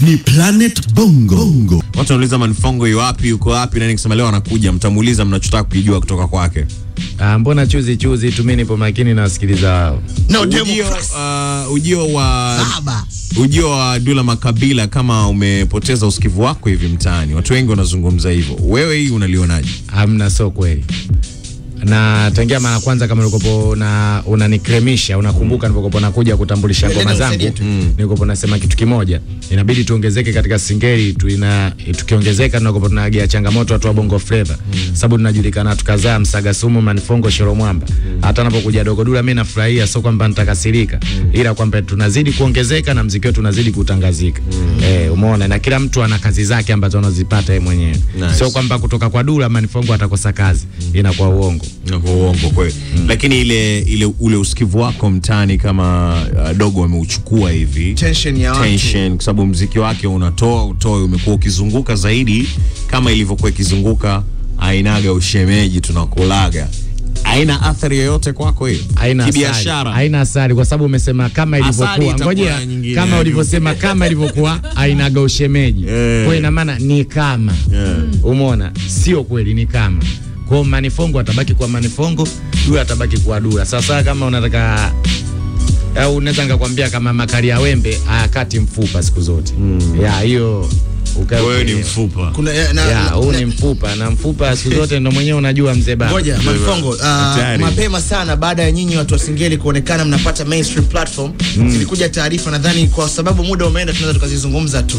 ni Planet Bongo. Watu wanauliza Manifongo yuko wapi, nani kusema leo anakuja, mtamuuliza mnachotaka kujua kutoka kwake. Mbona chuzi tu mimi nipo makini na wasikiliza wao. No ujio wa Dula Makabila kama umepoteza usikivu wako hivi mtaani. Watu wengi wanazungumza hivyo. Wewe hii unalionaje? Hamna, sio kweli. Na tangia mara kwanza kama ulikopo na unanikremisha, unakumbuka nilipokuwa nakuja kutambulisha ngoma zangu, nilikopo nasema kitu kimoja, inabidi tuongezeke katika singeli, tukiongezeka tunakopo tunagia changamoto watu wa Bongo Flava, sababu tunajulikana tukazaa Msaga Sumu, Manifongo, Shoro Mwamba. Hata napokuja Dogo Dula mimi nafurahia, sio kwamba nitakasirika, ila kwamba tunazidi kuongezeka na muziki wetu unazidi kutangazika. Umeona, na kila mtu ana kazi zake ambazo anazipata yeye mwenyewe. Sio kwamba kutoka kwa Dula Manifongo atakosa kazi, inakuwa uongo. Uongo kweli. Lakini ule usikivu wako mtaani kama Dogo ameuchukua hivi tension kwa sababu muziki wake unatoa umekuwa ukizunguka zaidi kama ilivyokuwa ikizunguka ainaga ushemeji tunakulaga. Haina athari yoyote kwako hiyo? Kibiashara haina athari kwa sababu umesema kama ilivyokuwa. Ngoja, kama ulivyosema kama ilivyokuwa ainaga ushemeji. Kwa ina maana ni kama. Umeona? Sio kweli, ni kama. Kwa Manifongo atabaki kwa Manifongo, Dula atabaki kwa Dula. Sasa kama unataka au unaweza ngakwambia kama makali ya wembe hayakati mfupa siku zote. Hiyo wewe ni mfupa. Huu ni mfupa, na mfupa siku zote ndo mwenyewe unajua mzee baba. Ngoja Manifongo, mapema sana baada ya nyinyi watu wa singeli kuonekana mnapata mainstream platform, zilikuja taarifa, nadhani kwa sababu muda umeenda tunaweza tukazizungumza tu.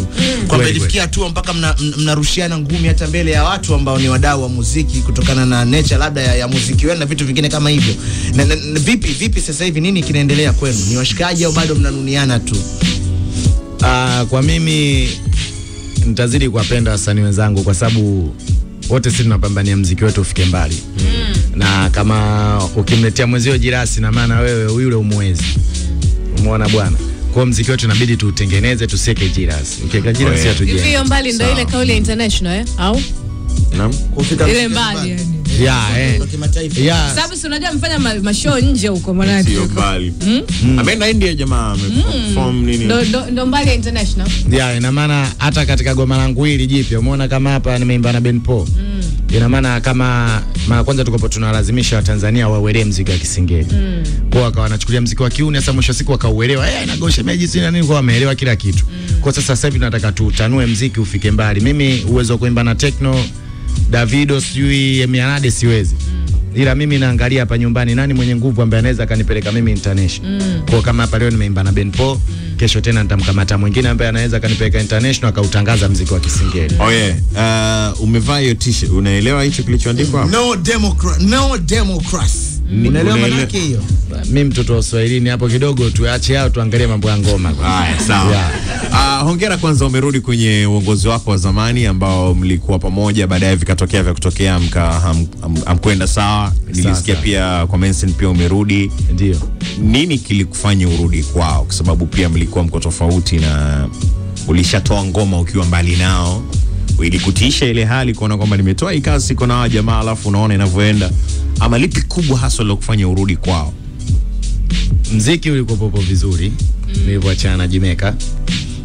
Kwamba ilifikia tu mpaka mnarushiana ngumi hata mbele ya watu ambao ni wadau wa muziki kutokana na nature labda ya muziki wenu na vitu vingine kama hivyo. Na vipi sasa hivi nini kinaendelea kwenu? Ni washikaji au bado mnanuniana tu? Kwa mimi nitazidi kuwapenda wasanii wenzangu kwa sababu wote sisi tunapambania muziki wetu ufike mbali. Na kama ukimletea mwenzio jirasi na maana wewe yule umwezi. Umeona bwana? Kwa muziki wetu inabidi tuutengeneze, tuseke jirasi. Ukiweka jirasi hatujeni. Hiyo mbali ndio ile kauli ya international au? Naam. Kufika ile mbali yani. Sababu si unajua mfanya mashow nje huko mwanangu. Sio mbali. Ameenda India jamaa ameperform nini? Ndo mbali international. Ina maana hata katika goma langu hili jipya umeona kama hapa nimeimba na Ben Paul. Ina maana kama mara kwanza tukopo tunalazimisha Watanzania waelewe muziki wa Kisingeli. Kwa wakawa wanachukulia muziki wa kiuni, sasa mwisho siku wakauelewa. Inagosha meji sina nini, kwa wameelewa kila kitu. Kwa sasa hivi tunataka tutanue muziki ufike mbali. Mimi uwezo wa kuimba na techno Davido sijui Emianade siwezi. Ila mimi naangalia hapa nyumbani nani mwenye nguvu ambaye anaweza kanipeleka mimi international. Kwa kama hapa leo nimeimba na Ben Paul, kesho tena nitamkamata mwingine ambaye anaweza kanipeleka international akautangaza muziki wa Kisingeli. Umevaa hiyo t-shirt, unaelewa hicho kilichoandikwa hapo? No democracy. Unaelewa maana yake hiyo? Mimi mtoto wa Swahilini hapo kidogo tuache hao tuangalie mambo ya ngoma. Haya, sawa. Hongera kwanza, umerudi kwenye uongozi wako wa zamani ambao mlikuwa pamoja, baadaye vikatokea vya kutokea amkwenda sawa. Nilisikia pia kwa Mensen pia umerudi. Ndio. Nini kilikufanya urudi kwao? Kwa sababu pia mlikuwa mko tofauti na ulishatoa ngoma ukiwa mbali nao. Ilikutisha ile hali kuona kwamba nimetoa hii kazi siko na jamaa alafu unaona inavyoenda? Ama lipi kubwa hasa la kufanya urudi kwao? Muziki ulikopo vizuri nilipoachana na Jimeka,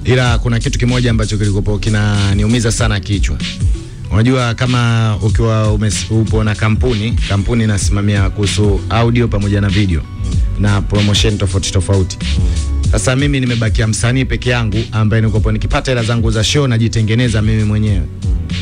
ila kuna kitu kimoja ambacho kilikopo kinaniumiza sana kichwa. Unajua kama ukiwa upo na kampuni inasimamia kuhusu audio pamoja na video na promotion tofauti. Sasa mimi nimebakia msanii peke yangu ambaye nikopo nikipata hela zangu za show najitengeneza mimi mwenyewe.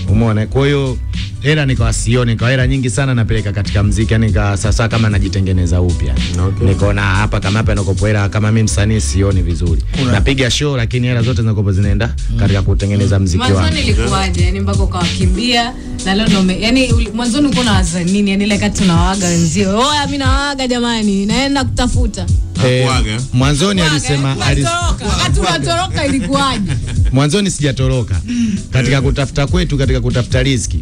Umeona? Kwa hiyo hela nikawasione kwa hela nyingi sana napeleka katika muziki, yani sasa kama najitengeneza upya. Nikaona hapa kama hapa nikopo hela kama mimi msanii sioni vizuri. Napiga show lakini hela zote zinakopo zinaenda katika kutengeneza muziki wangu. Mwanzo nilikuaje? Yani mpaka ukawakimbia na leo ndo yani mwanzo ulikuwa unawaza nini? Yani ile kati tunawaaga wenzio. Mimi nawaaga jamani, naenda kutafuta. Mwanzoni alisema wakati unatoroka ilikuwaje? Mwanzoni sijatoroka. Katika kutafuta kwetu, katika kutafuta riziki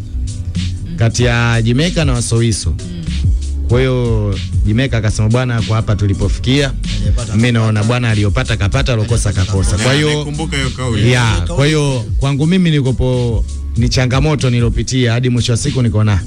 kati ya Jimeka na Wasowiso. Kwa hiyo Jimeka akasema bwana, kwa hapa tulipofikia mimi naona bwana aliyopata kapata, alokosa kakosa. Kwa hiyo nakumbuka hiyo kauli. Kwa hiyo kwangu mimi nilikopo ni changamoto nilopitia hadi mwisho wa siku nikaona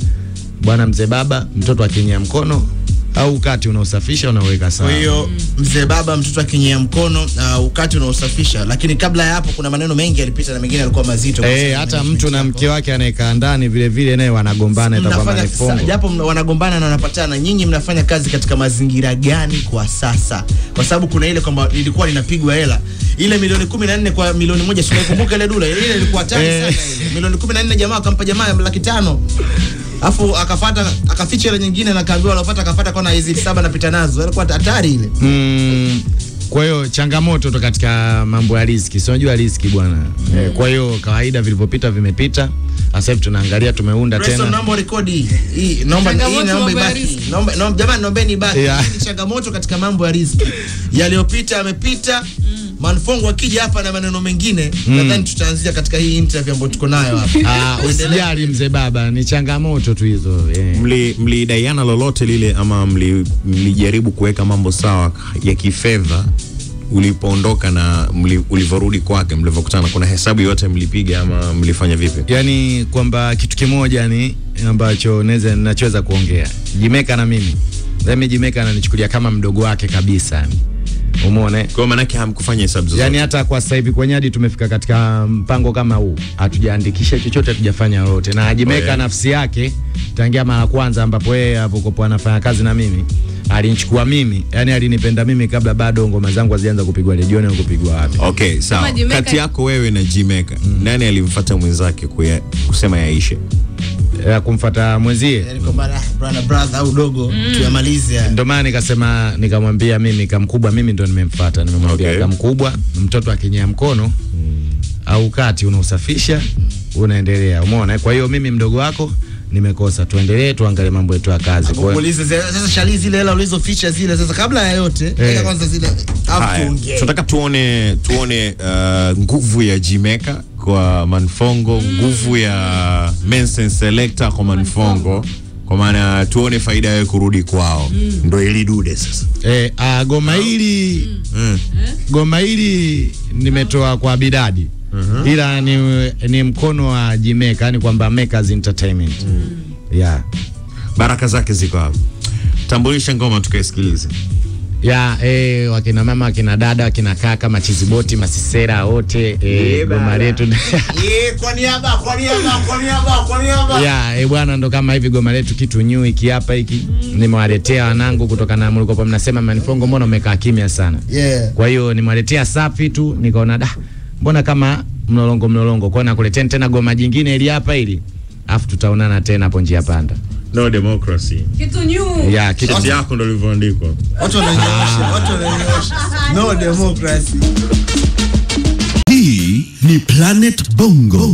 bwana mzee baba mtoto akinyia mkono au ukati unaosafisha unaweka sawa. Kwa hiyo mzee baba mtoto akinyea mkono ukati unaosafisha, lakini kabla ya hapo kuna maneno mengi yalipita na mengine yalikuwa mazito. Hata mtu na mke wake anayekaa ndani vile vile naye wanagombana, itakuwa ni fongo. Japo wanagombana na wanapatana, nyinyi mnafanya kazi katika mazingira gani kwa sasa? Kwa sababu kuna ile kwamba ilikuwa linapigwa hela ile milioni 14 kwa milioni 1, sio kumbuka ile dula ile ilikuwa hatari sana ile. Milioni 14 jamaa akampa jamaa 500,000. Afu akaficha ile nyingine na kaambiwa alopata akafuata kwa na hizi 7 napita nazo. Ilikuwa hatari ile. Kwa hiyo changamoto to katika mambo ya riziki. Si unajua riziki bwana. Kwa hiyo kawaida vilivyopita vimepita. Sasa hivi tunaangalia tumeunda tena. Reso naomba record hii. Naomba ibaki. Naomba jamani naombeni ibaki. Ni changamoto katika mambo ya riziki. Yaliyopita yamepita. Manfongo akija hapa na maneno mengine nadhani tutaanzia katika hii interview ambayo tuko nayo hapa. Usijali mzee baba, ni changamoto tu hizo. Mlidaiana lolote lile ama mlijaribu kuweka mambo sawa ya kifedha ulipoondoka na ulivorudi kwake, mlivokutana? Kuna hesabu yote mlipiga ama mlifanya vipi? Yani kwamba kitu kimoja ni ambacho nachoweza kuongea. Jimeka na mimi. Jimeka ananichukulia kama mdogo wake kabisa. Umeona? Kwa maana yake hamkufanya hesabu zote. Yani hata kwa sasa hivi kwenye hadi tumefika katika mpango kama huu, hatujaandikisha chochote, hatujafanya lolote. Na Jimeka nafsi yake tangia mara kwanza ambapo yeye hapo anafanya kazi na mimi, alinichukua mimi, yani alinipenda mimi kabla bado ngoma zangu hazianza kupigwa redioni au kupigwa wapi. Okay, sawa. Kati yako wewe na Jimeka, nani alimfuata mwenzake kusema yaishe? Kumfuata mwenzie. Yani kwa brother au dogo tuyamalize. Ndio maana nikasema, nikamwambia mimi kamkubwa mimi ndo nimemfuata, nimemwambia kamkubwa mtoto akinyea mkono au kati unausafisha unaendelea. Umeona? Kwa hiyo mimi mdogo wako nimekosa, tuendelee tuangalie mambo yetu ya kazi. Kwa hiyo sasa shali zile hela ulizoficha zile sasa kabla ya yote kwanza zile tuongee. Tunataka tuone nguvu ya Jimeka kwa Manfongo, nguvu ya Mensen Selector kwa Manfongo, kwa maana tuone faida yake kurudi kwao. Ndio ili dude sasa. Goma hili nimetoa kwa Bidadi. Ila ni mkono wa Jimeka, yani kwamba Makers Entertainment. Baraka zake ziko hapo. Tambulisha ngoma tukaisikilize. Wakina mama, wakina dada, wakina kaka, machiziboti, masisera wote, goma letu. Kwa niaba. Bwana, ndo kama hivi goma letu kitu new hiki hapa hiki. Nimewaletea wanangu kutoka na mlikopo mnasema Manfongo mbona umekaa kimya sana. Kwa hiyo nimewaletea safi tu, nikaona mbona kama mlolongo. Kwa nakuletea tena goma jingine ili hapa ili. Afu tutaonana tena hapo njia panda. No democracy. Kitu new. Kitu yako ndo ilivyoandikwa. Watu wananyosha. No democracy. Hii ni Planet Bongo.